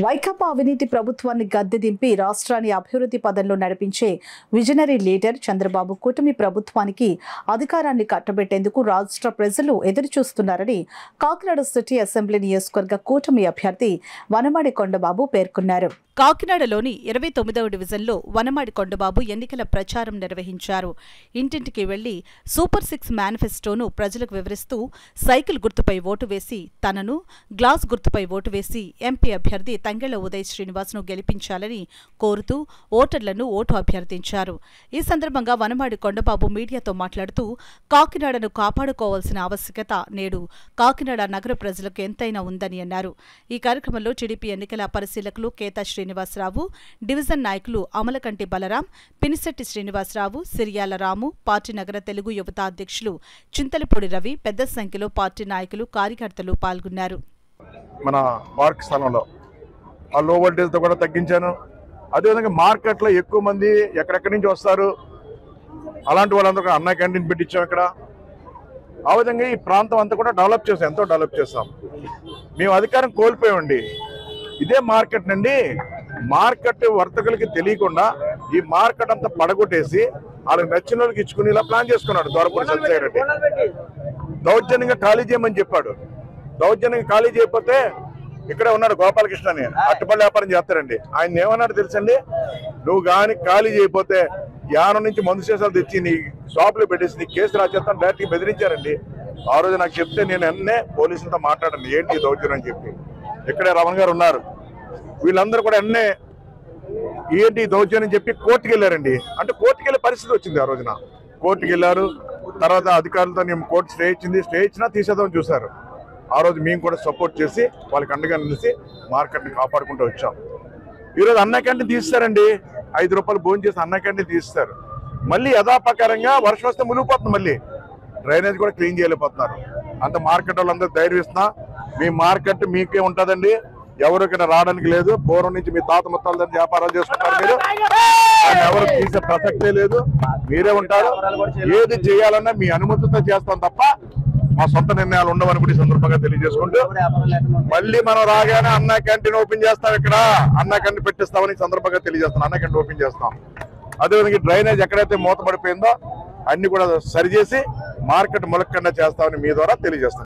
వైకాపా అవినీతి ప్రభుత్వాన్ని గద్దె దింపి రాష్ట్రాన్ని అభివృద్ధి పదంలో నడిపించే విజనరీ లీడర్ చంద్రబాబు కూటమి ప్రభుత్వానికి అధికారాన్ని కట్టబెట్టేందుకు రాష్ట్ర ప్రజలు ఎదురుచూస్తున్నారని కాకినాడ సిటీ అసెంబ్లీ నియోజకవర్గ కూటమి అభ్యర్థి వనమాడి కొండబాబు పేర్కొన్నారు. కాకినాడలోని 29వ డివిజన్లో వనమాడి కొండబాబు ఎన్నికల ప్రచారం నిర్వహించారు. ఇంటింటికి వెళ్లి సూపర్ 6 మేనిఫెస్టోను ప్రజలకు వివరిస్తూ సైకిల్ గుర్తుపై ఓటు వేసి తనను, గ్లాస్ గుర్తుపై ఓటు వేసి ఎంపీ అభ్యర్థి తంగెళ్ల ఉదయ్ శ్రీనివాస్ను గెలిపించాలని కోరుతూ ఓటర్లను ఓటు అభ్యర్థించారు. ఈ సందర్భంగా వనమాడి కొండబాబు మీడియాతో మాట్లాడుతూ కాకినాడను కాపాడుకోవాల్సిన ఆవశ్యకత నేడు కాకినాడ నగర ప్రజలకు ఎంతైనా ఉందని అన్నారు. ఈ కార్యక్రమంలో టీడీపీ ఎన్నికల పరిశీలకులు కేతా శ్రీనివాసరావు, డివిజన్ నాయకులు అమలకంటి బలరాం, పినిశెట్టి శ్రీనివాసరావు, సిరియాల రాము, పార్టీ నగర తెలుగు యువత అధ్యక్షులు చింతలపూడి రవి, పెద్ద సంఖ్యలో పార్టీ నాయకులు, కార్యకర్తలు పాల్గొన్నారు. మన పార్క్ స్థలంలో ఆ లో వోల్టేజ్తో కూడా తగ్గించాను. అదేవిధంగా మార్కెట్లో ఎక్కువ మంది ఎక్కడెక్కడి నుంచి వస్తారు, అలాంటి వాళ్ళందరూ అన్న క్యాంటీన్ పెట్టించాం ఇక్కడ. ఆ విధంగా ఈ ప్రాంతం అంతా కూడా డెవలప్ చేసాం, ఎంతో డెవలప్ చేస్తాం. మేము అధికారం కోల్పోయామండి. ఇదే మార్కెట్ నుండి మార్కెట్ వర్తకులకి తెలియకుండా ఈ మార్కెట్ అంతా పడగొట్టేసి వాళ్ళకి నచ్చిన వాళ్ళకి ఇచ్చుకుని ఇలా ప్లాన్ చేసుకున్నాడు దొరపూడి సత్యసాయి రెడ్డి. దౌర్జన్యంగా ఖాళీ చేయమని చెప్పాడు. దౌర్జన్యంగా ఖాళీ చేయకపోతే ఇక్కడే ఉన్నాడు గోపాలకృష్ణ అని, అట్టుపల్లి వ్యాపారం చేస్తారండి. ఆయన ఏమన్నాడు తెలుసండి, నువ్వు కానీ ఖాళీ చేయకపోతే యానం నుంచి మందు శేషాలు తెచ్చి నీ షాపులో పెట్టేసి నీ కేసు రాచేస్తాను డైరెక్ట్గా బెదిరించారండి. ఆ రోజు నాకు చెప్తే నేను ఎన్నే పోలీసులతో మాట్లాడండి ఏంటి దౌర్జన్యం అని చెప్పి. ఇక్కడే రమణ గారు ఉన్నారు. వీళ్ళందరూ కూడా ఎన్నే ఏంటి దౌర్జన్యం చెప్పి కోర్టుకు వెళ్ళారండి. అంటే కోర్టుకు వెళ్ళే పరిస్థితి వచ్చింది. ఆ రోజున కోర్టుకు వెళ్ళారు. తర్వాత అధికారులతో నేను కోర్టు స్టే ఇచ్చింది. స్టే ఇచ్చినా తీసేద్దామని చూశారు. ఆ రోజు మేము కూడా సపోర్ట్ చేసి వాళ్ళకి అండగా నిలిచి మార్కెట్ని కాపాడుకుంటూ వచ్చాం. ఈరోజు అన్న క్యాంటీన్ తీస్తారండి. 5 రూపాయలు భోజనం చేసి అన్న క్యాంటీన్ తీస్తారు. మళ్ళీ యథాప్రకారంగా వర్షం వస్తే మునిగిపోతుంది. మళ్ళీ డ్రైనేజ్ కూడా క్లీన్ చేయలేకపోతున్నారు. అంత మార్కెట్ వాళ్ళందరూ ధైర్యం ఇస్తున్నా, మీ మార్కెట్ మీకే ఉంటుందండి, ఎవరు ఇక్కడ రావడానికి లేదు. పూర్వం నుంచి మీ తాత ముత్తాల దగ్గర వ్యాపారాలు చేసుకుంటారు. మీరు ఎవరు తీసే ప్రసక్తే లేదు, మీరే ఉంటారు. ఏది చేయాలన్నా మీ అనుమతితో చేస్తాం తప్ప మా సొంత నిర్ణయాలు ఉండవని కూడా ఈ సందర్భంగా తెలియజేసుకుంటూ మళ్ళీ మనం రాగానే అన్న క్యాంటీన్ ఓపెన్ చేస్తాం. ఇక్కడ అన్న క్యాంటీన్ పెట్టిస్తామని సందర్భంగా తెలియజేస్తాం. అన్న క్యాంటీన్ ఓపెన్ చేస్తాం. అదేవిధంగా డ్రైనేజ్ ఎక్కడైతే మూతపడిపోయిందో అన్ని కూడా సరిచేసి మార్కెట్ ములక్కండా చేస్తామని మీ ద్వారా తెలియజేస్తాం.